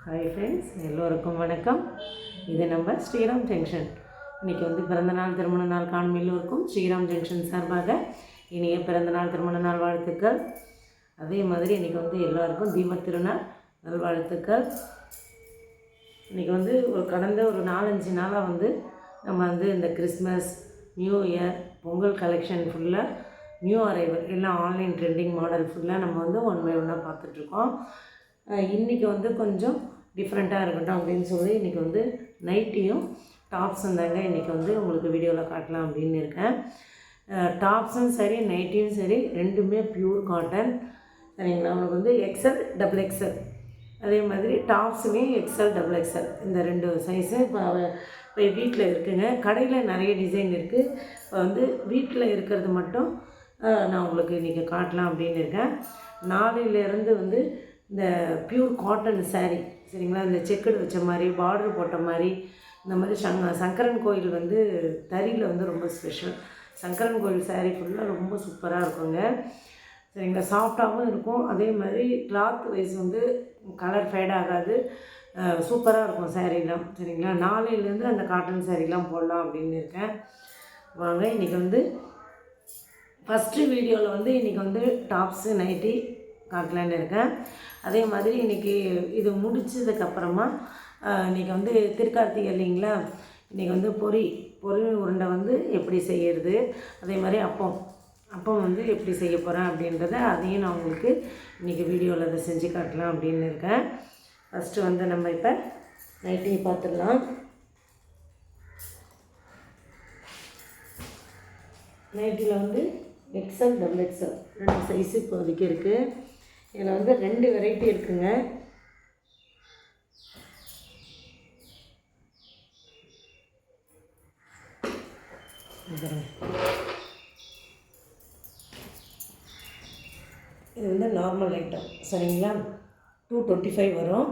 Hi friends, எல்லோருக்கும் வணக்கம். இது நம்ம ஸ்ரீராம் ஜங்ஷன். இன்றைக்கி பிறந்தநாள் திருமண நாள் காணும் எல்லோருக்கும் ஸ்ரீராம் ஜங்ஷன் சார்பாக இனிய பிறந்தநாள் திருமண நாள் வாழ்த்துக்கள். அதே மாதிரி இன்றைக்கி எல்லோருக்கும் தீபத் திருநாள் நல்வாழ்த்துக்கள். இன்றைக்கி ஒரு கடந்த ஒரு 4-5 நாளாக நம்ம இந்த Christmas, new year, Pongal collection ஃபுல்லாக நியூ அரைவல் எல்லாம் ஆன்லைன் ட்ரெண்டிங் மாடல் ஃபுல்லாக நம்ம ஒன் பை ஒன்னாக பார்த்துட்ருக்கோம். இன்றைக்கி கொஞ்சம் டிஃப்ரெண்ட்டாக இருக்கட்டும் அப்படின்னு சொல்லி இன்றைக்கி நைட்டியும் டாப்ஸும் தாங்க இன்றைக்கி உங்களுக்கு வீடியோவில் காட்டலாம் அப்படின்னு இருக்கேன். டாப்ஸும் சரி நைட்டியும் சரி ரெண்டுமே ப்யூர் காட்டன். சரிங்களா? உங்களுக்கு எக்ஸ்எல், டபுள் எக்ஸ்எல், அதே மாதிரி டாப்ஸுமே எக்ஸ்எல், டபுள் எக்ஸ்எல் இந்த 2 சைஸு இப்போ வீட்டில் இருக்குங்க. கடையில் நிறைய டிசைன் இருக்குது. இப்போ வீட்டில் இருக்கிறது மட்டும் நான் உங்களுக்கு இன்றைக்கி காட்டலாம் அப்படின்னு இருக்கேன். நாளையிலேருந்து இந்த ப்யூர் காட்டன் சாரீ, சரிங்களா, இந்த செக்குடு வச்ச மாதிரி, பார்டர் போட்ட மாதிரி, இந்த மாதிரி சங்கரன் கோயில் தறியில் ரொம்ப ஸ்பெஷல். சங்கரன் கோயில் சாரீ ஃபுல்லாக ரொம்ப சூப்பராக இருக்குங்க. சரிங்களா? சாஃப்டாகவும் இருக்கும். அதே மாதிரி கிளாத் வைஸ் கலர் ஃபேட் ஆகாது, சூப்பராக இருக்கும் சாரீலாம். சரிங்களா? நாளையிலேருந்து அந்த காட்டன் சாரீலாம் போடலாம் அப்படின்னு இருக்கேன். வாங்க, இன்றைக்கி ஃபஸ்ட்டு வீடியோவில் இன்றைக்கி டாப்ஸு நைட்டி காட்டலான்னு இருக்கேன். அதே மாதிரி இன்றைக்கி இது முடிச்சதுக்கப்புறமா இன்றைக்கி திருக்கார்த்திகை இல்லைங்களா, இன்றைக்கி பொரி உருண்டை எப்படி செய்கிறது, அதே மாதிரி அப்பம் எப்படி செய்ய போகிறேன் அப்படின்றத அதையும் நான் உங்களுக்கு இன்றைக்கி வீடியோவில் அதை செஞ்சு காட்டலாம் அப்படின்னு இருக்கேன். ஃபஸ்ட்டு நம்ம இப்போ நைட்டி பார்த்துடலாம். நைட்டியில் எக்ஸ்எல், டபுள் எக்ஸ்எல் 2 சைஸு இப்போதைக்கு இருக்குது. இதில் 2 வெரைட்டி இருக்குங்க. இது நார்மல் ஐட்டம். சரிங்களா? 225 வரும்.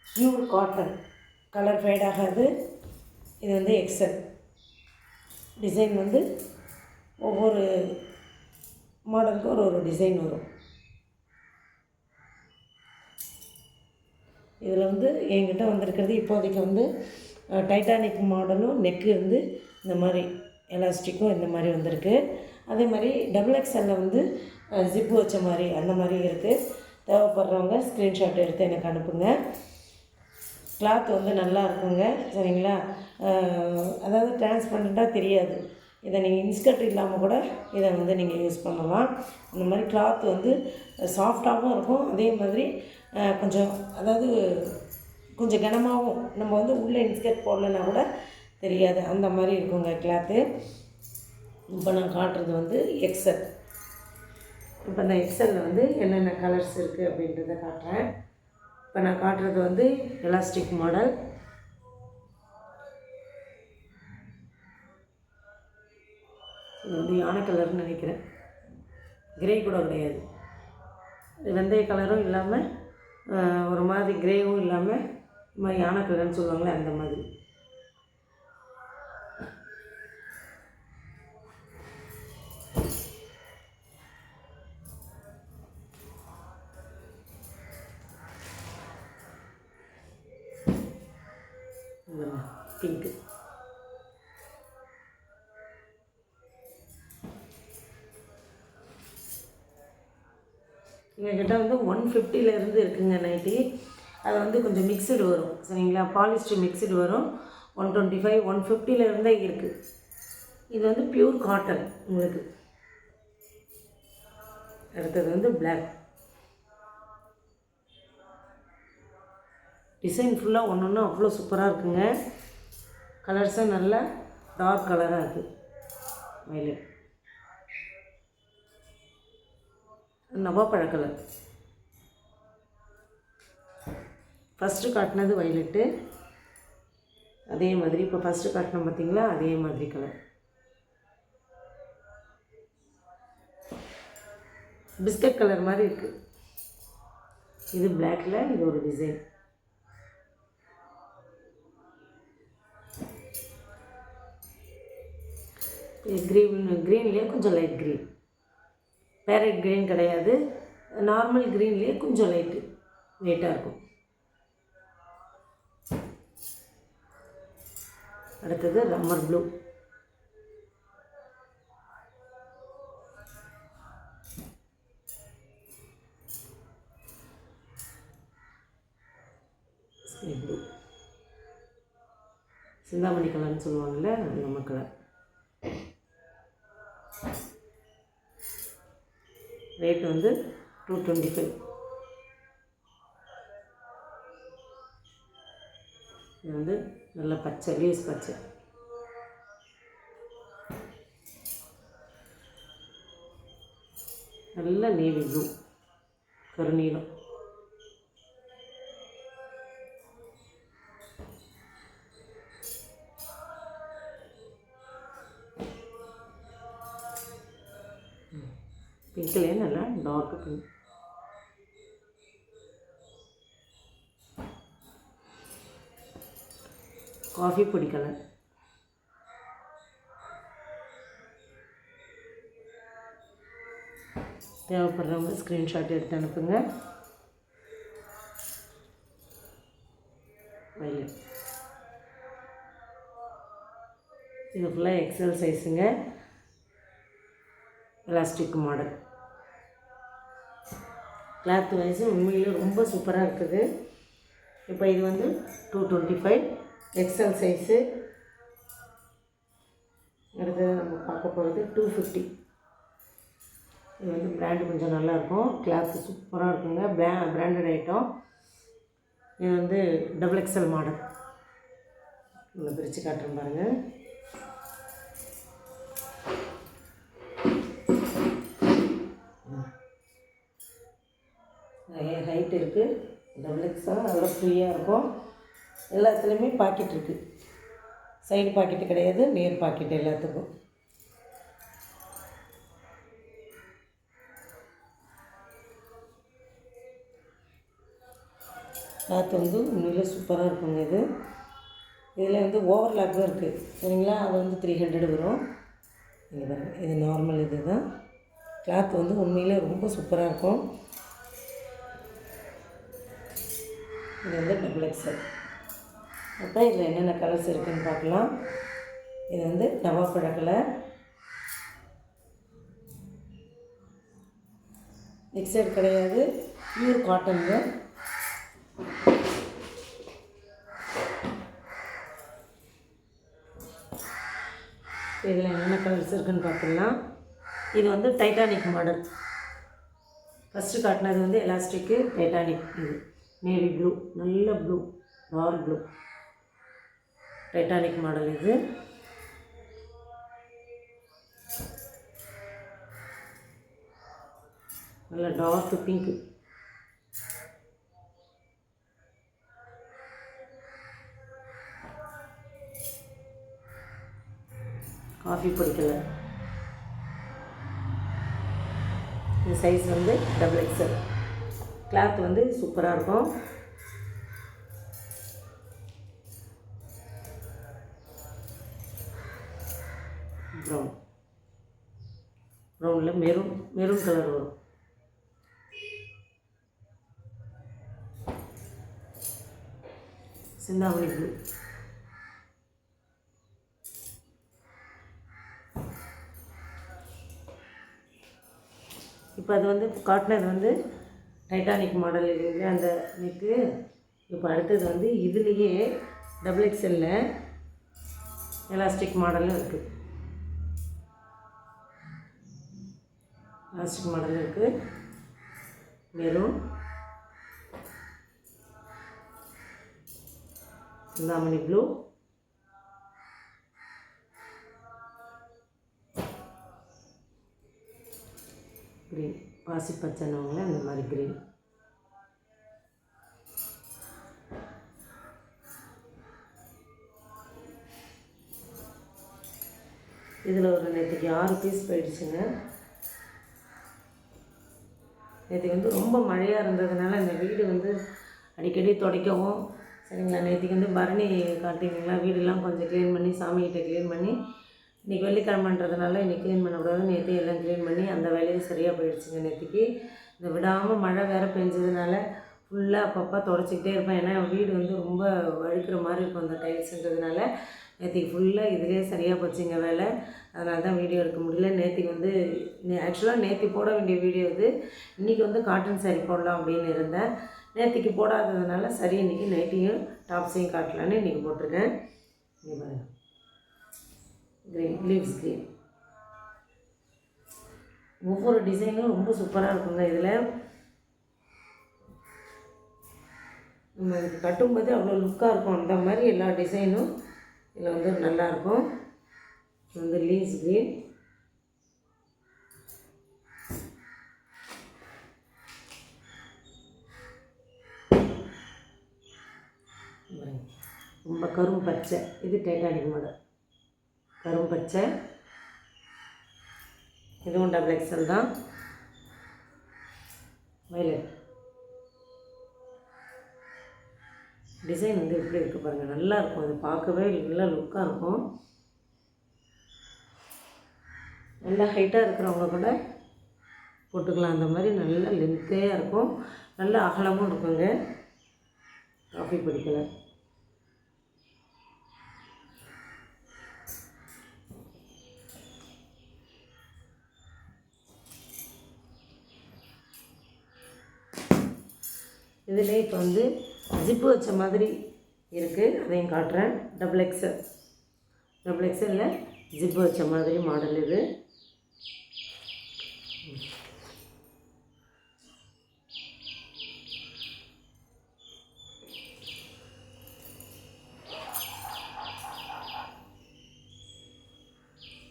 ப்யூர் காட்டன், கலர் ஃபேட் ஆகாது. இது எக்ஸ்எல். டிசைன் ஒவ்வொரு மாடலுக்கு ஒரு டிசைன் வரும். இதில் என்கிட்ட வந்திருக்கிறது இப்போதைக்கு டைட்டானிக் மாடலும், நெக்கு இந்த மாதிரி எலாஸ்டிக்கும் இந்த மாதிரி வந்திருக்கு. அதே மாதிரி டபுள் எக்ஸ்எல்லில் ஜிப்பு வச்ச மாதிரி அந்த மாதிரி இருக்குது. தேவைப்படுறவங்க ஸ்க்ரீன்ஷாட் எடுத்து எனக்கு அனுப்புங்க. கிளாத் நல்லா இருக்குங்க. சரிங்களா? அதாவது டிரான்ஸ்பரண்ட்டாக தெரியாது. இதை நீங்கள் இன்ஸ்கர்ட் இல்லாமல் கூட இதை நீங்கள் யூஸ் பண்ணலாம். இந்த மாதிரி கிளாத் சாஃப்டாகவும் இருக்கும். அதே மாதிரி கொஞ்சம் அதாவது கொஞ்சம் கனமாகவும், நம்ம உள்ளே இன்ஸ்கர்ட் போடலைன்னா கூட தெரியாது, அந்த மாதிரி இருக்குங்க கிளாத்து. இப்போ நான் காட்டுறது எக்ஸ்எல். இப்போ இந்த எக்ஸ்எல்லில் என்னென்ன கலர்ஸ் இருக்குது அப்படின்றத காட்டுறேன். இப்போ நான் காட்டுறது எலாஸ்டிக் மாடல். இது யானை கலர்னு நினைக்கிறேன். கிரே கூட கிடையாது. வெந்தய கலரும் இல்லாமல் ஒரு மாதிரி கிரேவும் இல்லாமல் இந்த மாதிரி யானை கலர்னு சொல்லுவாங்களே அந்த மாதிரி. பிங்க்கு. எங்ககிட்ட 150லேருந்து இருக்குங்க நைட்டி. அது கொஞ்சம் மிக்சடு வரும். சரிங்களா? பாலிஸ்டர் மிக்சடு வரும். 125, 150லேருந்தே இருக்குது. இது ப்யூர் காட்டன் உங்களுக்கு. அடுத்தது பிளாக். டிசைன் ஃபுல்லாக ஒன்று அவ்வளோ சூப்பராக இருக்குங்க. கலர்ஸும் நல்லா டார்க் கலராக இருக்குது. வயலட், நவாப்பழ கலர். ஃபஸ்ட்டு காட்டினது வயலட்டு. அதே மாதிரி இப்போ ஃபஸ்ட்டு காட்டினோம் பார்த்தீங்களா, அதே மாதிரி கலர். பிஸ்கட் கலர் மாதிரி இருக்குது. இது பிளாக்கில் இது ஒரு டிசைன். க்ரீன்லேயே கொஞ்சம் லைட் க்ரீன். பேரட் க்ரீன் கிடையாது, நார்மல் க்ரீன்லேயே கொஞ்சம் லைட்டாக இருக்கும். அடுத்தது ரம்மர் ப்ளூ. ஸ்கை ப்ளூ, சிந்தாமணி கலர்னு சொல்லுவாங்கள்ல, அது நம்ம கலர். ரேட் வந்து 225. இது வந்து நல்ல பச்சை, லீவ்ஸ் பச்சை. நல்ல நேவி ப்ளூ, கருநீலம். பிங்க்லேயே நல்லா டார்க் பிங்க். காஃபி பொடி கலர். தேவைப்படுறவங்க ஸ்க்ரீன்ஷாட் எடுத்து அனுப்புங்க. வயலட். இது ஃபுல்லாக எக்ஸல் சைஸுங்க, எலாஸ்டிக் மாடல். கிளாத் வைஸு உண்மையிலே ரொம்ப சூப்பராக இருக்குது. இப்போ இது வந்து 225 எக்ஸல் சைஸு. அடுத்தது நம்ம பார்க்க போகிறது 250. இது வந்து பிராண்டு கொஞ்சம் நல்லாயிருக்கும், கிளாத்து சூப்பராக இருக்குங்க, பிராண்டட் ஐட்டம். இது வந்து XXL மாடல். இதை பிரித்து காட்டுறேன் பாருங்கள். நிறைய ஹைட் இருக்குது, XXL நல்லா ஃப்ரீயாக இருக்கும். எல்லாத்துலேயுமே பாக்கெட் இருக்குது, சைடு பாக்கெட்டு கிடையாது, நேர் பாக்கெட் எல்லாத்துக்கும். கிளாத் வந்து உண்மையிலே சூப்பராக இருக்குங்க. இதில் வந்து ஓவர்லாக் தான் இருக்குது, சரிங்களா? அது வந்து 300 வரும். இங்கே பாருங்கள், இது நார்மல். இது தான் கிளாத் வந்து உண்மையிலே ரொம்ப சூப்பராக இருக்கும். இது வந்து XXL. அப்புறம் இதில் என்னென்ன கலர்ஸ் இருக்குதுன்னு பார்க்கலாம். இது வந்து நவாப்பழ கலர், மிக்சர் கிடையாது, பியூர் காட்டனுங்க. இதில் என்னென்ன கலர்ஸ் இருக்குதுன்னு பார்த்துக்கலாம். இது வந்து டைட்டானிக் மாடல். ஃபஸ்ட்டு காட்டினது வந்து எலாஸ்டிக்கு, டைட்டானிக். இது நேவி ப்ளூ, நல்ல blue, dark blue, Titanic model. இது நல்ல டார்க் பிங்க். காஃபி பொடி கலர். இந்த சைஸ் வந்து XXL. கிளாத் வந்து சூப்பராக இருக்கும். ப்ரௌன், ப்ரௌனில் மெரூன் கலர் வரும். சிந்தாமணி ப்ளூ. இப்போ அது வந்து காட்டினது வந்து டைட்டானிக் மாடல் இருக்குது அந்த நெக்கு. இப்போ அடுத்தது வந்து இதுலேயே XXL எலாஸ்டிக் மாடலும் இருக்குது. எலாஸ்டிக் மாடலும் இருக்குது. மெரூன், சிந்தாமணி ப்ளூ, க்ரீன், பாசி பச்சைனவங்கள அந்த மாதிரி க்ரீன். இதில் ஒரு நேற்றுக்கு 6 பீஸ் போயிடுச்சுங்க. நேற்றுக்கு வந்து ரொம்ப மழையாக இருந்ததுனால இந்த வீடு வந்து அடிக்கடி துடைக்கவும், சரிங்களா? நேற்றுக்கு வந்து பரணி காட்டிங்களா, வீடெல்லாம் கொஞ்சம் க்ளீன் பண்ணி, சாமிகிட்ட க்ளீன் பண்ணி, இன்றைக்கி வெள்ளிக்கிழமைன்றதுனால இன்றைக்கி க்ளீன் பண்ணக்கூடாது, நேற்று எல்லாம் க்ளீன் பண்ணி அந்த வேலையும் சரியாக போயிடுச்சுங்க. நேற்றுக்கு இந்த விடாமல் மழை வேறு பெஞ்சதுனால ஃபுல்லாக அப்பப்போ தொடச்சிக்கிட்டே இருப்பேன். ஏன்னா வீடு வந்து ரொம்ப வழுக்கிற மாதிரி இருக்கும் அந்த டைல்ஸுன்றதுனால. நேற்றுக்கு ஃபுல்லாக இதிலே சரியாக போச்சுங்க வேலை. அதனால தான் வீடியோ எடுக்க முடியல. நேற்றுக்கு வந்து ஆக்சுவலாக நேற்று போட வேண்டிய வீடியோ இது. இன்றைக்கி வந்து காட்டன் சாரீ போடலாம் அப்படின்னு இருந்தேன். நேற்றுக்கு போடாததுனால சரி இன்றைக்கி நைட்டியும் டாப்ஸையும் காட்டலான்னு இன்றைக்கி போட்டிருக்கேன். இங்கே பாருங்கள், க்ரீன் லீவ்ஸ் க்ரீன். ஒவ்வொரு டிசைனும் ரொம்ப சூப்பராக இருக்குங்க. இதில் நம்ம இது கட்டும்போது அவ்வளோ லுக்காக இருக்கும். அந்த மாதிரி எல்லா டிசைனும் இதில் வந்து நல்லாயிருக்கும். இது வந்து லீவ்ஸ் க்ரீன். ரொம்ப கரும் பச்சை, இது டைட்டானிக் மாடல் கரும் பச்சை. இதுவும் டபுள் எக்ஸல் தான். வயலட் டிசைன் வந்து எப்படி இருக்குது பாருங்கள், நல்லாயிருக்கும். அது பார்க்கவே நல்லா லுக்காக இருக்கும். நல்லா ஹைட்டாக இருக்கிறவங்க கூட போட்டுக்கலாம். அந்த மாதிரி நல்லா லென்த்தையாக இருக்கும், நல்லா அகலமும் இருக்குங்க. காஃபி பிடிக்கல. இதில் இப்போ வந்து ஜிப்பு வச்ச மாதிரி இருக்குது, அதையும் காட்டுறேன். டபுள் எக்ஸலில் ஜிப்பு வச்ச மாதிரி மாடல் இது.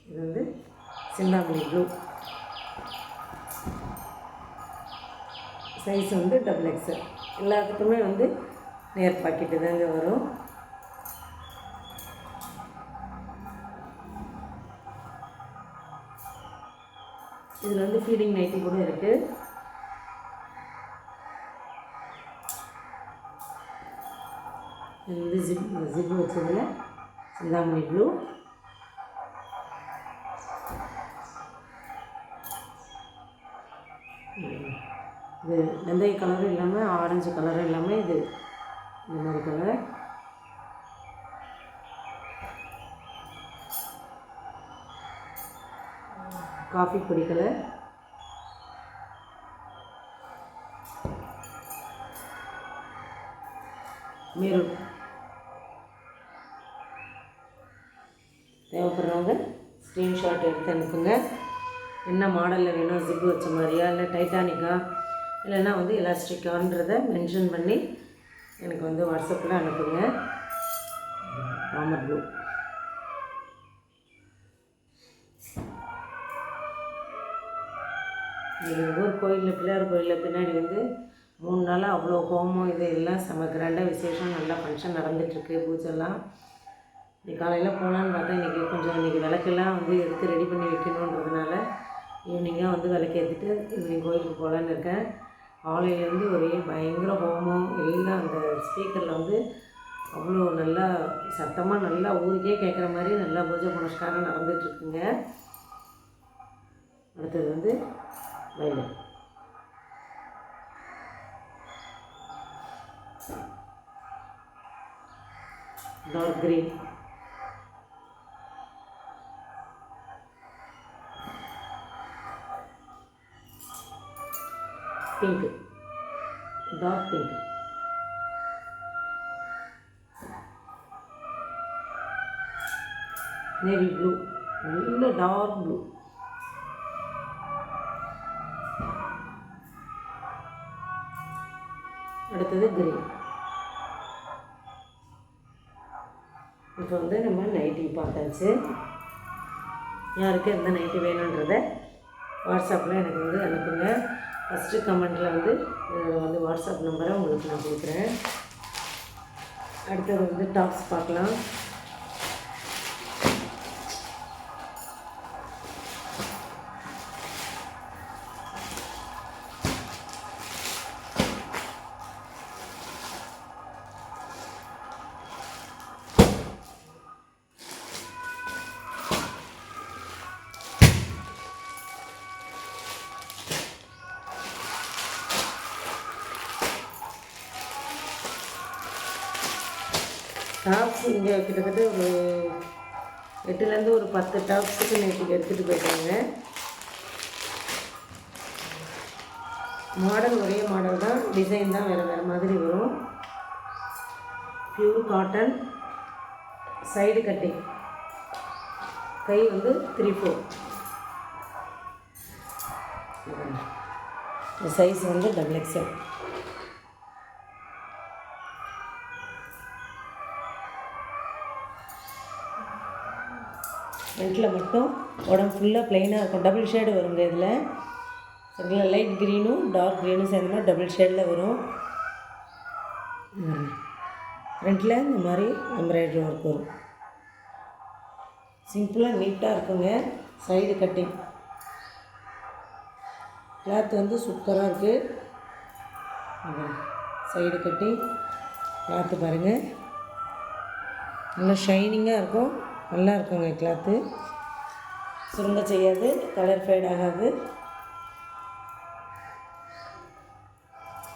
இது வந்து சிந்தாமணி ப்ளூ. சைஸ் வந்து டபுள் எக்ஸல். எல்லாத்துக்குமே வந்து நேர் பாக்கெட்டு தாங்க வரும். இதில் வந்து ஃபீடிங் நைட்டி கூட இருக்குது. இது வந்து ஜிப்பு வச்சதில் சிந்தாமணி ப்ளூ. இது வெந்தய கலரும் இல்லாமல் ஆரஞ்சு கலரும் இல்லாமல் இது இந்த மாதிரி கலர். காஃபி பொடி கலர். மெரூன். தேவைப்படுறவங்க ஸ்க்ரீன்ஷாட் எடுத்து அனுப்புங்க. என்ன மாடலில் வேணும், ஜிப்பு வச்ச மாதிரியா இல்லை டைட்டானிக்கா இல்லைன்னா வந்து எலாஸ்டிக்கான்றதை மென்ஷன் பண்ணி எனக்கு வந்து வாட்ஸ்அப்பில் அனுப்புங்க. ராமர் ப்ளூ. எங்கள் ஊர் கோயிலில், பிள்ளையார் கோயிலில் பின்னாடி வந்து 3 நாளாக அவ்வளோ ஹோமம் இது எல்லாம் செம கிராண்டாக விசேஷம், நல்லா ஃபங்க்ஷன் நடந்துகிட்ருக்கு, பூஜைலாம். இன்றைக்கி காலையில் போகலான்னு பார்த்தா இன்றைக்கி விளக்கெல்லாம் வந்து எடுத்து ரெடி பண்ணி வைக்கணுன்றதுனால ஈவினிங்காக வந்து விளக்கேற்றிட்டு ஈவினிங் கோயிலுக்கு போகலான்னு இருக்கேன். காலையிலேருந்து ஒரே பயங்கர ஹோமம் எல்லாம். அந்த ஸ்பீக்கரில் வந்து அவ்வளோ நல்லா சத்தமாக நல்லா ஊருக்கே கேட்குற மாதிரி நல்லா பூஜை புனஸ்காரம் நடந்துகிட்ருக்குங்க. அடுத்தது வந்து violet. Dark green. Pink, dark pink. Navy blue, நல்ல டார்க் ப்ளூ. அடுத்தது க்ரீன். இப்போ வந்து நம்ம நைட்டி பார்த்தாச்சு. யாருக்கு எந்த நைட்டி வேணுன்றதை வாட்ஸ்அப்பில் எனக்கு வந்து அனுப்புங்க. ஃபஸ்ட்டு கமெண்ட்டில் வந்து வாட்ஸ்அப் நம்பரை உங்களுக்கு நான் கொடுக்குறேன். அடுத்தது வந்து டாப்ஸ் பார்க்கலாம். டாப்ஸ் இங்கே கிட்டத்தட்ட ஒரு 8லேருந்து ஒரு 10 டாப்ஸுக்கு நேற்றுக்கு எடுத்துகிட்டு போயிட்டாங்க. மாடல் ஒரே மாடல் தான், டிசைன் தான் வேறு வேறு மாதிரி வரும். பியூர் காட்டன், சைடு கட்டிங், கை வந்து 3/4. சைஸ் வந்து XXL. ஃப்ரண்ட்டில் மட்டும் உடம்பு ஃபுல்லாக ப்ளைனாக இருக்கும். டபுள் ஷேடு வருங்க இதில். சரிங்களா? லைட் க்ரீனும் டார்க் க்ரீனும் சேர்ந்த மாதிரி டபுள் ஷேடில் வரும். ஃப்ரண்ட்டில் இந்த மாதிரி எம்ப்ராய்டரி ஒர்க் வரும். சிம்பிளாக நீட்டாக இருக்குங்க. Side cutting. கிளாத் வந்து சூப்பராக இருக்குது. சைடு கட்டிங் கிளாத்து பாருங்கள், நல்லா ஷைனிங்காக இருக்கும். நல்லா இருக்குங்க கிளாத்து. சுருங்க செய்யாது, கலர் ஃபேட் ஆகாது.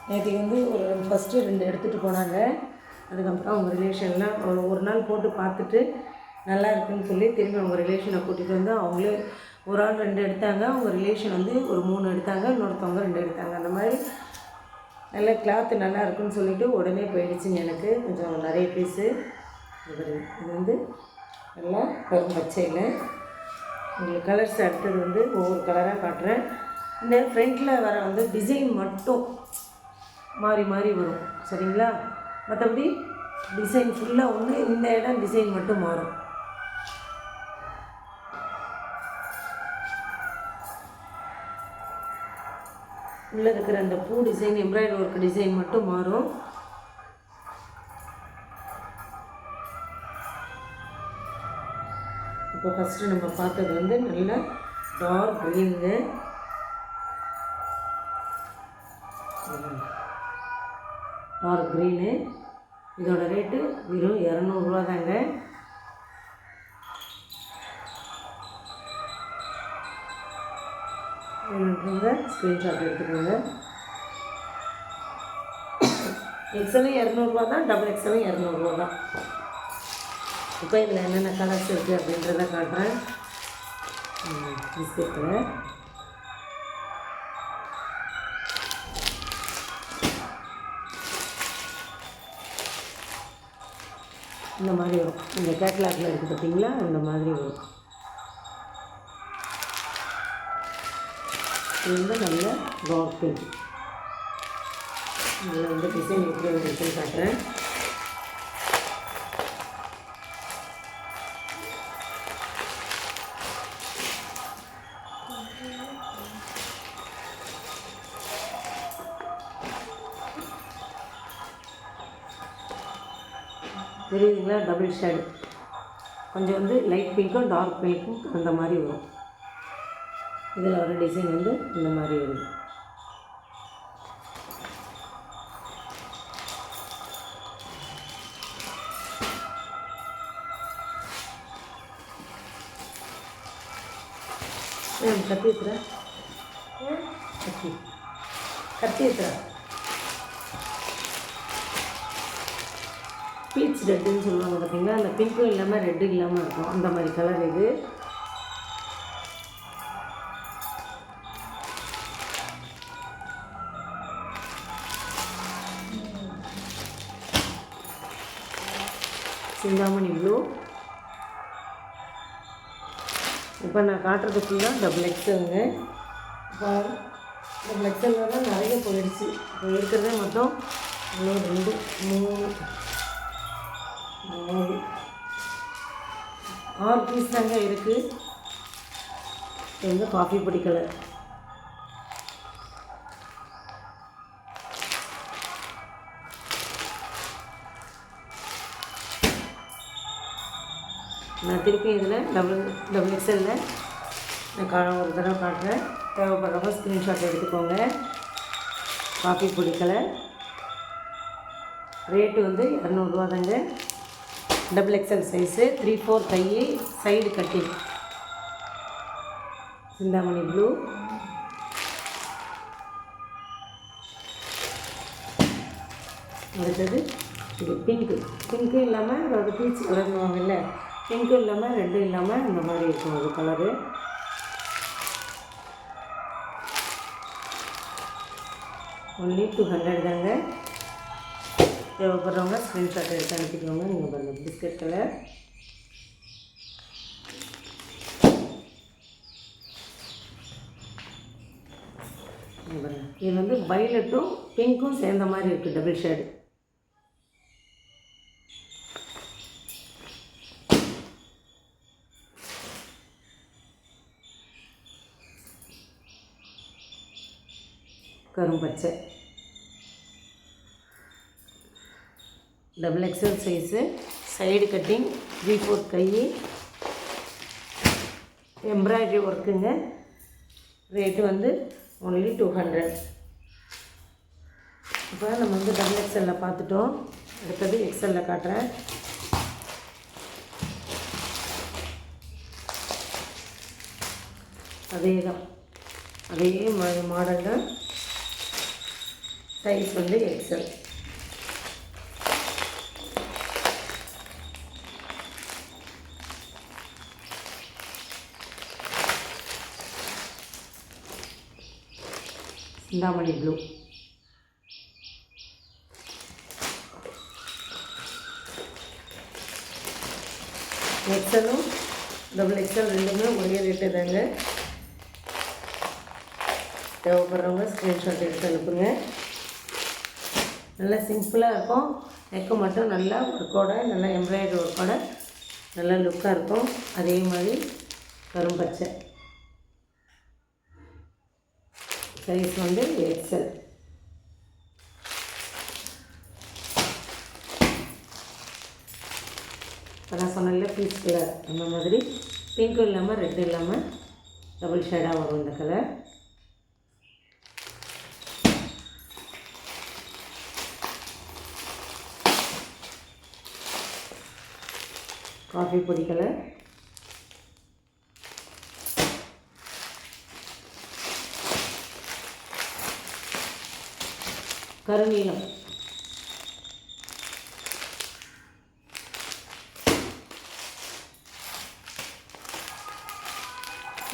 நேற்றுக்கு வந்து ஃபஸ்ட்டு 2 எடுத்துகிட்டு போனாங்க. அதுக்கப்புறம் அவங்க ரிலேஷன்லாம் ஒரு நாள் போட்டு பார்த்துட்டு நல்லா இருக்குதுன்னு சொல்லி திரும்பி அவங்க ரிலேஷனை கூட்டிகிட்டு வந்து அவங்களே ஒரு ஆள் 2 எடுத்தாங்க. அவங்க ரிலேஷன் வந்து ஒரு 3 எடுத்தாங்க, இன்னொருத்தவங்க 2 எடுத்தாங்க. அந்த மாதிரி நல்ல கிளாத்து நல்லா இருக்குன்னு சொல்லிவிட்டு உடனே போயிடுச்சுங்க. எனக்கு கொஞ்சம் நிறைய பீஸு. இது வந்து நல்லா கரும் பச்சையில் உங்களுக்கு கலர்ஸ். அடுத்தது வந்து ஒவ்வொரு கலராக காட்டுறேன். இந்த ஃப்ரண்ட்டில் வர வந்து டிசைன் மட்டும் மாறி மாறி வரும். சரிங்களா? மற்றபடி டிசைன் ஃபுல்லாக ஒன்று, இந்த இடம் டிசைன் மட்டும் மாறும். உள்ளே இருக்கிற அந்த பூ டிசைன், எம்ப்ராய்டரி ஒர்க் டிசைன் மட்டும் மாறும். இப்போ ஃபஸ்ட்டு நம்ம பார்த்தது வந்து நல்ல டார்க் க்ரீனுங்க. Dark green. இதோட ரேட்டு வெறும் 200 ரூபா தாங்க. வேணுன்றவங்க ஸ்க்ரீன்ஷாட் எடுத்துக்கோங்க. எக்ஸலும் 200 ரூபா தான், XXL 200 ரூபா தான். இப்போ இதில் என்னென்ன கலர்ஸ் இருக்குது அப்படின்றத காட்டுறேன். பிஸ்கெட்டில் இந்த மாதிரி வரும். இந்த கேட்லாகில் இருக்குது பார்த்தீங்களா, இந்த மாதிரி வரும். இது வந்து நல்ல டார்க் பிங்க். இதில் வந்து டிசைன் எப்படி வந்துருக்குன்னு காட்டுறேன். தெரியுதுங்களா? Double shade. கொஞ்சம் வந்து லைட் பிங்க்கும் டார்க் பிங்க்கும் அந்த மாதிரி வரும். இதில் வர டிசைன் வந்து இந்த மாதிரி வரும். கத்தி எடுத்துற, கத்தி எடுத்துற. பீச் ரெட்டுன்னு சொல்லுவாங்க பார்த்தீங்களா, அந்த பிங்க்கும் இல்லாமல் ரெட்டும் இல்லாமல் இருக்கும். அந்த மாதிரி கலர் இது. சிந்தாமணி ப்ளூ. இப்போ நான் காட்டுறது ஃபுல்லாக XXLங்க. இப்போ XXL தான் நிறைய போயிடுச்சு. இப்போ இருக்கிறதே மொத்தம் 1 2 3 4 6 பீஸ் தாங்க இருக்குது. இது வந்து காஃபி பொடி கலர். நான் திருப்பி இதில் XXL நான் ஒரு தடவை காட்டுறேன். தேவைப்படுறப்ப ஸ்க்ரீன்ஷாட் எடுத்துக்கோங்க. காஃபி பொடி கலர். ரேட்டு வந்து 200 ரூபா தாங்க. XXL சைஸு, 3/4 கை, சைடு கட்டிங். சிந்தாமணி ப்ளூ. அடுத்தது இது பிங்க்கு இல்லாமல் அதாவது பீச் கலர்னுவாங்கல்ல, பிங்க்கும் இல்லாமல் ரெட்டும் இல்லாமல் இந்த மாதிரி இருக்கும் அது கலரு. ஒன்லி 200 தாங்க. தேவைப்படுறவங்க ஸ்க்ரீன்ஷாட் எடுத்து அனுப்பிக்கோங்க. நீங்கள் பாருங்கள் பிஸ்கட் கலர். இது வந்து வைலட்டும் பிங்க்கும் சேர்ந்த மாதிரி இருக்குது, டபுள் ஷேடு. கரும்பச்சை double XL size, side cutting, 3/4 கை, எம்ப்ராய்டரி ஒர்க்குங்க. ரேட்டு வந்து ஒன்லி 200. இப்போ நம்ம வந்து டபுள் எக்ஸலில் பார்த்துட்டோம். அடுத்தது எக்ஸலில் காட்டுறேன். அதே தான், அதே மாடல் தான். சைஸ் வந்து எக்ஸல். சிந்தாமணி ப்ளூ. எக்ஸலும் டபுள் எக்ஸல் ரெண்டுமே ஒரே ரேட்டு தாங்க. தேவைப்படுறவங்க ஸ்க்ரீன்ஷாட் எடுத்து அனுப்புங்க. நல்லா சிம்பிளாக இருக்கும். நெக்கு மட்டும் நல்லா ஒர்க்கோட, நல்லா எம்ப்ராய்டரி ஒர்க்கோட நல்லா லுக்காக இருக்கும். அதே மாதிரி கரும்பச்சை. சைஸ் வந்து எக்ஸல். இப்போ நான் சொன்னல பீச் கலர், அந்த மாதிரி பிங்க்கும் இல்லாமல் ரெட்டும் இல்லாமல் டபுள் ஷேடாக வரும் இந்த கலர். காஃபி பொடி கலர். கருநீலம்.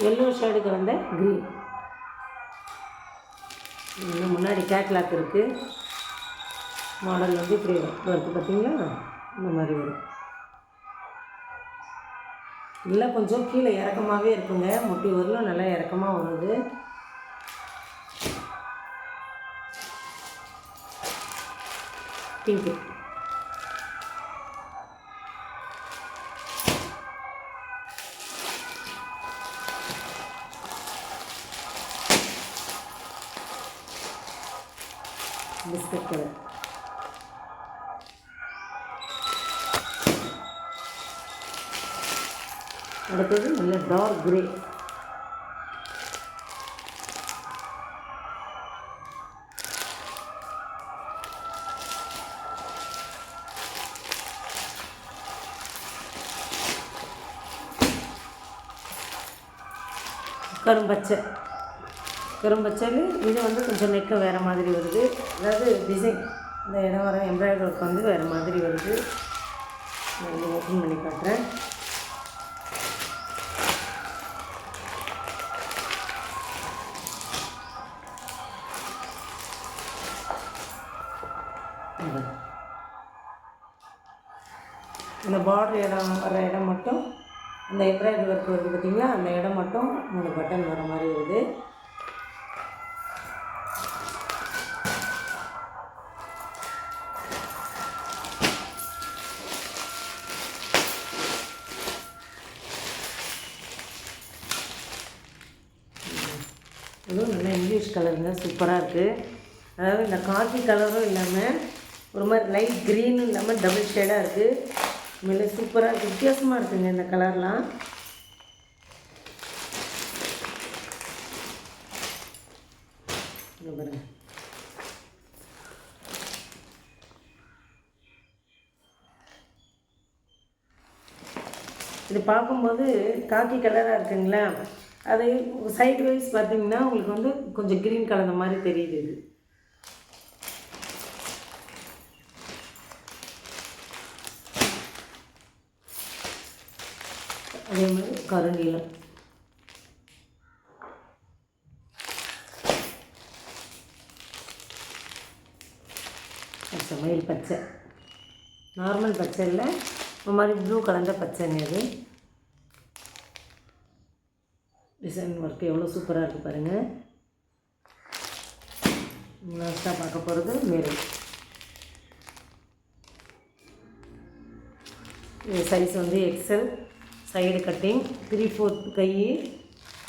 எல்லோ ஷேடு கலந்த க்ரீன். இன்னும் முன்னாடி கேட்லாக் இருக்குது. மாடல் வந்து இப்படி இருக்குது பார்த்தீங்களா, இந்த மாதிரி வரும். இல்லை கொஞ்சம் கீழே இறக்கமாகவே இருக்குங்க. முட்டி வரலும் நல்லா இறக்கமாக வருது. பிங்க்கு. Biscuit colour. அடுத்தது நல்ல டார்க் கிரே. கரும்பச்சை. கரும்பச்சையில் இது வந்து கொஞ்சம் நெக்கு வேறு மாதிரி வருது. அதாவது டிசைன் இந்த இடம் வர எம்ப்ராய்டரி ஒர்க் வந்து வேறு மாதிரி வருது. நான் ஓப்பன் பண்ணி காட்டுறேன். இந்த பார்டர் இடம் வர இடம் மட்டும் அந்த எம்ப்ராய்டரி ஒர்க் வருது பார்த்திங்களா, அந்த இடம் மட்டும் 3 பட்டன் வர மாதிரி வருது. அதுவும் நல்லா இங்கிலீஷ் கலருங்க, சூப்பராக இருக்குது. அதாவது இந்த காக்கி கலரும் இல்லாமல் ஒரு மாதிரி லைட் க்ரீனும் இல்லாமல் டபுள் ஷேடாக இருக்குது. மேலே சூப்பராக வித்தியாசமாக இருக்குங்க இந்த கலர்லாம். இங்கே பாருங்க. இது பார்க்கும்போது காக்கி கலராக இருக்குங்களா, அது சைடு வைஸ் பார்த்திங்கன்னா உங்களுக்கு வந்து கொஞ்சம் க்ரீன் கலந்த மாதிரி தெரியுது. இது அதே மாதிரி கருநீலம். மயில் பச்சை, நார்மல் பச்சை இல்லை, இந்த மாதிரி ப்ளூ கலந்த பச்சைங்க. அது டிசைன் ஒர்க்கு எவ்வளோ சூப்பராக இருக்குது பாருங்கள். லாஸ்ட்டாக பார்க்க போகிறது மெரூன். இது சைஸ் வந்து எக்ஸல், சைடு கட்டிங், 3/4 கை.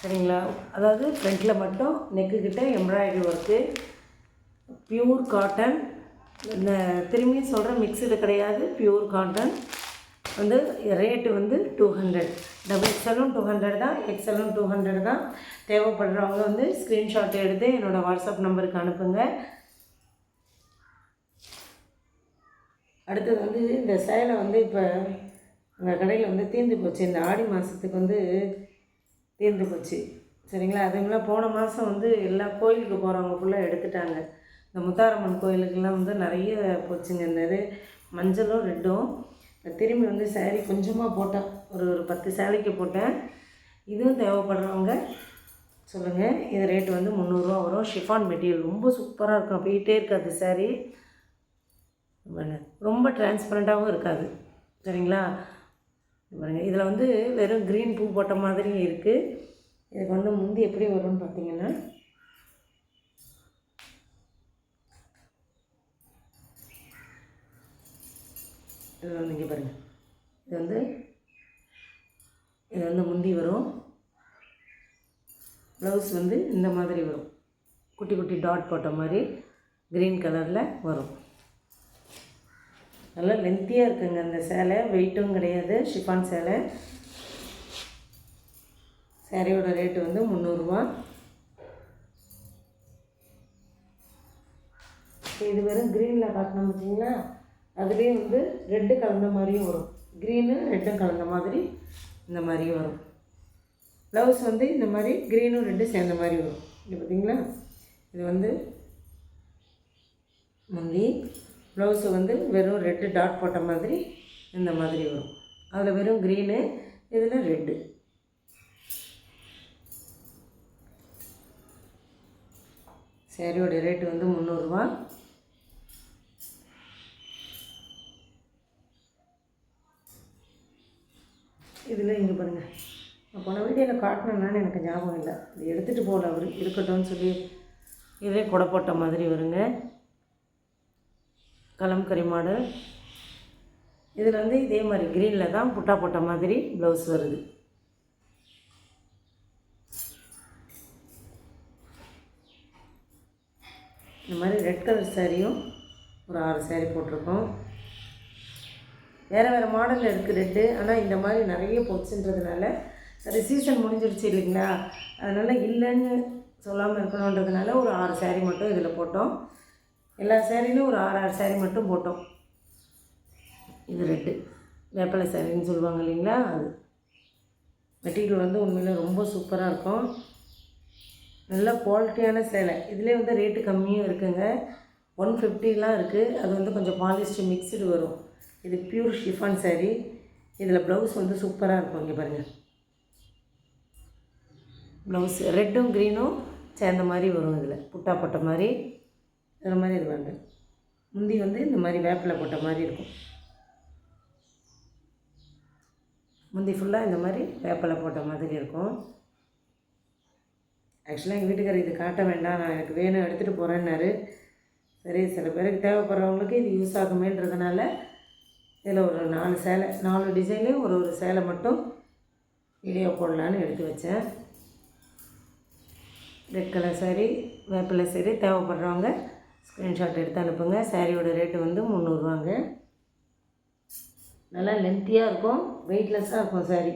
சரிங்களா? அதாவது ஃப்ரண்ட்டில் மட்டும் நெக்குக்கிட்ட எம்ப்ராய்டரி ஒர்க்கு, பியூர் காட்டன். இந்த திரும்பியும் சொல்கிறேன், மிக்சடு கிடையாது, பியூர் காட்டன். வந்து ரேட்டு வந்து 200. டபுள் எக்ஸலும் 200 தான், எக்ஸலும் 200 தான். தேவைப்படுறவங்க வந்து ஸ்க்ரீன்ஷாட் எடுத்து என்னோடய வாட்ஸ்அப் நம்பருக்கு அனுப்புங்க. அடுத்தது வந்து இந்த சேலை வந்து இப்போ எங்கள் கடையில் வந்து தீர்ந்து போச்சு. இந்த ஆடி மாதத்துக்கு வந்து தீர்ந்து போச்சு. சரிங்களா? அதுங்களாம் போன மாதம் வந்து எல்லா கோயிலுக்கு போகிறவங்க ஃபுல்லாக எடுத்துட்டாங்க. இந்த முத்தாரம்மன் கோயிலுக்கெல்லாம் வந்து நிறைய போச்சுங்க. இந்த மஞ்சளும் ரெட்டும். திரும்பி வந்து சேரீ கொஞ்சமாக போட்டேன், ஒரு 10 சேலைக்கு போட்டேன். இதுவும் தேவைப்படுறவங்க சொல்லுங்கள். இது ரேட்டு வந்து 300 வரும். ஷிஃபான் மெட்டீரியல் ரொம்ப சூப்பராக இருக்கும், போயிட்டே இருக்காது சேரீ. ரொம்ப டிரான்ஸ்பரண்ட்டாகவும் இருக்காது. சரிங்களா? பாருங்கள், இதில் வந்து வெறும் க்ரீன் பூ போட்ட மாதிரியும் இருக்குது. இதுக்கு வந்து முந்தி எப்படி வரும்னு பார்த்தீங்கன்னா, இது வந்து இங்கே பாருங்கள், இது வந்து முந்தி வரும். ப்ளவுஸ் வந்து இந்த மாதிரி வரும், குட்டி குட்டி டாட் போட்ட மாதிரி க்ரீன் கலரில் வரும். நல்லா லென்த்தியாக இருக்குங்க அந்த சேலை, வெயிட்டும் கிடையாது, ஷிஃபான் சேலை. சேரீயோட ரேட்டு வந்து 300 ரூபா. இது வெறும் க்ரீனில் காட்டணும் பார்த்தீங்களா, அதுலேயே வந்து ரெட்டு கலந்த மாதிரியும் வரும், க்ரீனு ரெட்டும் கலந்த மாதிரி இந்த மாதிரியும் வரும். ப்ளவுஸ் வந்து இந்த மாதிரி க்ரீனும் ரெட்டும் சேர்ந்த மாதிரி வரும். இது பார்த்திங்களா, இது வந்து முந்தி. ப்ளவுஸு வந்து வெறும் ரெட்டு டாட் போட்ட மாதிரி இந்த மாதிரி வரும். அதில் வெறும் க்ரீனு, இதில் ரெட்டு. சேரீயோடைய ரேட்டு வந்து 300 ரூபா. இதில் இங்கே பாருங்கள், நான் போன வீடியோவில் காட்டினேன்னு எனக்கு ஞாபகம் இல்லை, இது எடுத்துகிட்டு போகல அவர், இருக்கட்டும்னு சொல்லி. இதே கொடை போட்ட மாதிரி வருங்க, கலம்கரி மாடல். இதில் வந்து இதே மாதிரி க்ரீனில் தான் புட்டா போட்ட மாதிரி ப்ளவுஸ் வருது. இந்த மாதிரி ரெட் கலர் சாரியும் ஒரு 6 சாரீ போட்டிருக்கோம். வேறு வேறு மாடலில் இருக்குது ரெட்டு, ஆனால் இந்த மாதிரி நிறைய போச்சுன்றதுனால, சரி சீசன் முடிஞ்சிருச்சு இல்லைங்களா, அதனால் இல்லைன்னு சொல்லாமல் இருக்கணுன்றதுனால ஒரு 6 சாரீ மட்டும் இதில் போட்டோம். எல்லா சாரிலையும் ஒரு 6 சாரீ மட்டும் போட்டோம். இது ரெட்டு வேப்பலை சாரின்னு சொல்லுவாங்க இல்லைங்களா, அது. மெட்டீரியல் வந்து உண்மையில் ரொம்ப சூப்பராக இருக்கும், நல்ல குவாலிட்டியான சேலை. இதிலே வந்து ரேட்டு கம்மியும் இருக்குங்க, 150லாம் இருக்குது. அது வந்து கொஞ்சம் பாலிஸ்டர் மிக்சடு வரும். இது பியூர் ஷிஃபான் சாரீ. இதில் ப்ளவுஸ் வந்து சூப்பராக இருக்கும். இங்கே பாருங்கள், ப்ளவுஸ் ரெட்டும் க்ரீனும் சேர்ந்த மாதிரி வரும். இதில் புட்டா போட்ட மாதிரி இந்த மாதிரி இது வந்து முந்தி வந்து இந்த மாதிரி வேப்பிலை போட்ட மாதிரி இருக்கும். முந்தி ஃபுல்லாக இந்த மாதிரி வேப்பிலை போட்ட மாதிரி இருக்கும். ஆக்சுவலாக எங்கள் வீட்டுக்காரர் இது காட்ட வேண்டாம், நான் எனக்கு வேணும் எடுத்துகிட்டு போகிறேன்னாரு. சரி, சில பேருக்கு தேவைப்படுறவங்களுக்கு இது யூஸ் ஆகுமேன்றதுனால இதில் ஒரு 4 சேலை, 4 டிசைன்லேயும் ஒரு சேலை மட்டும் வீடியோ போடலான்னு எடுத்து வச்சேன். ரெட் கலர் சாரீ, வேப்பிலை சாரீ தேவைப்படுறவங்க ஸ்க்ரீன்ஷாட் எடுத்து அனுப்புங்க. சாரியோட ரேட்டு வந்து 300 ரூபாங்க. நல்லா லென்த்தியாக இருக்கும், வெயிட்லெஸ்ஸாக இருக்கும் சாரீ.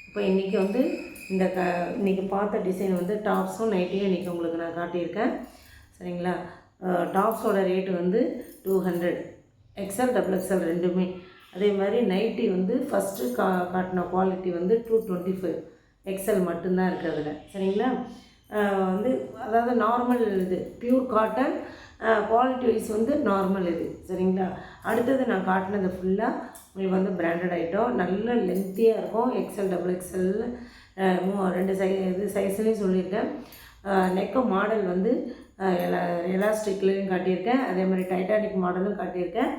இப்போ இன்றைக்கி வந்து இந்த இன்றைக்கி பார்த்த டிசைன் வந்து டாப்ஸும் நைட்டியும் இன்றைக்கி உங்களுக்கு நான் காட்டியிருக்கேன். சரிங்களா? டாப்ஸோட ரேட்டு வந்து 200, எக்ஸல் டபுள் எக்ஸல் ரெண்டுமே. அதே மாதிரி நைட்டி வந்து ஃபஸ்ட்டு காட்டின குவாலிட்டி வந்து 225, எக்ஸல் மட்டும்தான் இருக்குது அதில். சரிங்களா? வந்து அதாவது நார்மல் இது பியூர் காட்டன், குவாலிட்டி வைஸ் வந்து நார்மல் இது. சரிங்களா? அடுத்தது நான் காட்டினது ஃபுல்லாக உங்களுக்கு வந்து பிராண்டட் ஐட்டம். நல்ல லென்த்தியாக இருக்கும். எக்ஸ்எல் டபுள் எக்ஸ்எல் 2 சைஸ்லேயும் சொல்லியிருக்கேன். நெக்கு மாடல் வந்து எலாஸ்டிக்லேயும் காட்டியிருக்கேன். அதே மாதிரி டைட்டானிக் மாடலும் காட்டியிருக்கேன்.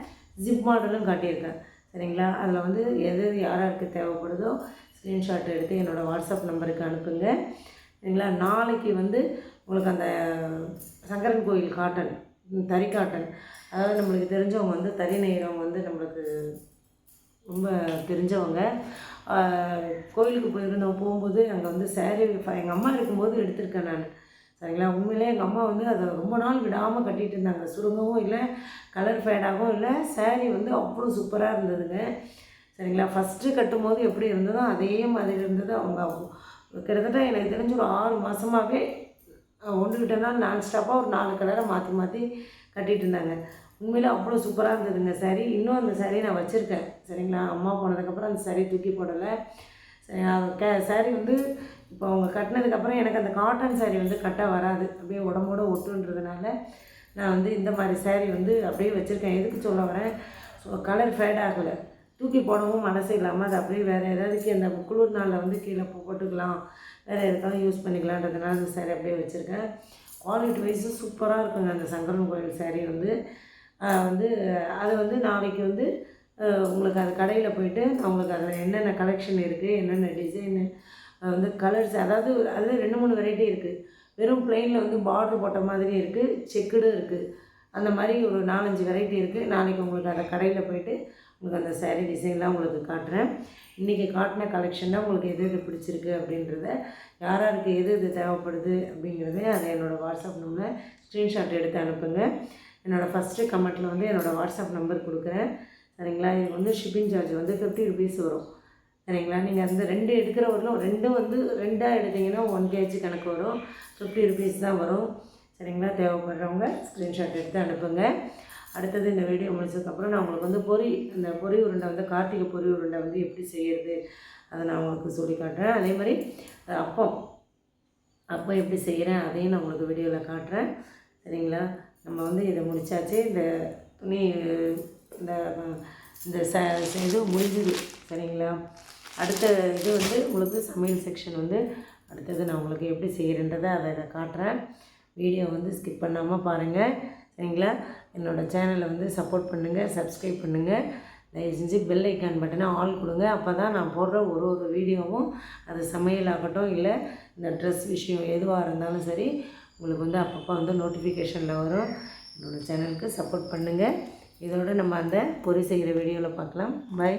ஜிப் மாடலும் காட்டியிருக்கேன். சரிங்களா? அதில் வந்து எது யாருக்கு தேவைப்படுதோ ஸ்க்ரீன்ஷாட் எடுத்து என்னோடய வாட்ஸ்அப் நம்பருக்கு அனுப்புங்க. சரிங்களா? நாளைக்கு வந்து உங்களுக்கு அந்த சங்கரன் கோயில் காட்டன், தறி காட்டன், அதாவது நம்மளுக்கு தெரிஞ்சவங்க வந்து தறி நெய்கிறவங்க வந்து நம்மளுக்கு ரொம்ப தெரிஞ்சவங்க. கோயிலுக்கு போகும்போது அங்கே வந்து சேரீ எங்கள் அம்மா இருக்கும்போது எடுத்திருக்கேன் நான். சரிங்களா? உண்மையிலே எங்கள் அம்மா வந்து அதை ரொம்ப நாள் விடாமல் கட்டிகிட்டு இருந்தாங்க. சுருங்கவும் இல்லை, கலர் ஃபேடாகவும் இல்லை. சேரீ வந்து அவ்வளோ சூப்பராக இருந்ததுங்க. சரிங்களா? ஃபஸ்ட்டு கட்டும்போது எப்படி இருந்ததோ அதே மாதிரி இருந்தது. அவங்க கிட்டத்தட்ட எனக்கு தெரிஞ்சு ஒரு 6 மாதமாகவே ஒன்றுக்கிட்டனா நான் ஸ்டாப்பாக ஒரு 4 கலரை மாற்றி மாற்றி கட்டிகிட்டு இருந்தாங்க. உண்மையிலே அவ்வளோ சூப்பராக இருந்ததுங்க சாரீ. இன்னும் அந்த சாரீ நான் வச்சுருக்கேன். சரிங்களா? அம்மா போனதுக்கப்புறம் அந்த சாரீ தூக்கி போடலை. சரி, சாரீ வந்து இப்போ அவங்க கட்டினதுக்கப்புறம் எனக்கு அந்த காட்டன் சாரீ வந்து கட்ட வராது, அப்படியே உடம்போட ஒட்டுன்றதுனால நான் வந்து இந்த மாதிரி சாரீ வந்து அப்படியே வச்சுருக்கேன். எதுக்கு சொல்ல வரேன், ஸோ கலர் ஃபேட் ஆகலை, தூக்கி போடவும் மனசு இல்லாமல் அது அப்படியே வேறு ஏதாவதுக்கு அந்த குளிர் நாளில் வந்து கீழே போட்டுக்கலாம், வேறு எதுக்காவது யூஸ் பண்ணிக்கலான்றதுனால அந்த சாரீ அப்படியே வச்சுருக்கேன். குவாலிட்டி வைஸும் சூப்பராக இருக்குங்க அந்த சங்கரன் கோயில் சாரீ வந்து அது வந்து நாளைக்கு வந்து உங்களுக்கு அது கடையில் போய்ட்டு அவங்களுக்கு அதில் என்னென்ன கலெக்ஷன் இருக்குது, என்னென்ன டிசைனு வந்து கலர்ஸ், அதாவது அதில் 2-3 வெரைட்டி இருக்குது. வெறும் ப்ளைனில் வந்து பார்டர் போட்ட மாதிரி இருக்குது, செக்குடும் இருக்குது. அந்த மாதிரி ஒரு 4-5 வெரைட்டி இருக்குது. நாளைக்கு உங்களுக்கு அதை கடையில் போய்ட்டு உங்களுக்கு அந்த சாரீ டிசைன்லாம் உங்களுக்கு காட்டுறேன். இன்றைக்கி காட்டின கலெக்ஷன் தான் உங்களுக்கு எது பிடிச்சிருக்கு அப்படின்றத, யாருக்கு எது தேவைப்படுது அப்படிங்கிறத அதை என்னோடய வாட்ஸ்அப் நம்பரில் ஸ்க்ரீன்ஷாட் எடுத்து அனுப்புங்க. என்னோடய ஃபஸ்ட்டு கமெண்ட்டில் வந்து என்னோடய வாட்ஸ்அப் நம்பர் கொடுக்குறேன். சரிங்களா? இது வந்து ஷிப்பிங் சார்ஜ் வந்து 50 ருபீஸ் வரும். சரிங்களா? நீங்கள் அந்த 2 எடுக்கிறவர்களும் 2 வந்து 2ஆக எடுத்திங்கன்னா 1 kg கணக்கு வரும். 50 ருபீஸ் தான் வரும். சரிங்களா? தேவைப்படுறவங்க ஸ்க்ரீன்ஷாட் எடுத்து அனுப்புங்க. அடுத்தது இந்த வீடியோ முடிச்சதுக்கப்புறம் நான் உங்களுக்கு வந்து அந்த பொரி உருண்டை வந்து கார்த்திகை பொரி உருண்டை வந்து எப்படி செய்கிறது அதை நான் உங்களுக்கு சொல்லி காட்டுறேன். அதே மாதிரி அப்போ எப்படி செய்கிறேன் அதையும் நான் உங்களுக்கு வீடியோவில் காட்டுறேன். சரிங்களா? நம்ம வந்து இதை முடித்தாச்சு. இந்த துணி இந்த இது முடிஞ்சுது. சரிங்களா? அடுத்த இது வந்து உங்களுக்கு சமையல் செக்ஷன் வந்து அடுத்தது நான் உங்களுக்கு எப்படி செய்கிறேன்றதை அதை காட்டுறேன். வீடியோ வந்து ஸ்கிப் பண்ணாமல் பாருங்கள். சரிங்களா? என்னோடய சேனலை வந்து சப்போர்ட் பண்ணுங்கள், சப்ஸ்கிரைப் பண்ணுங்கள். தயவு செஞ்சு பெல் ஐக்கான் பட்டனை ஆல் கொடுங்க. அப்போ தான் நான் போடுற ஒரு வீடியோவும், அது சமையலாகட்டும் இல்லை இந்த ட்ரெஸ் விஷயம் எதுவாக இருந்தாலும் சரி, உங்களுக்கு வந்து அப்பப்போ வந்து நோட்டிஃபிகேஷனில் வரும். என்னோடய சேனலுக்கு சப்போர்ட் பண்ணுங்கள். இதோடு நம்ம அந்த பொரி செய்கிற வீடியோவில் பார்க்கலாம். பை.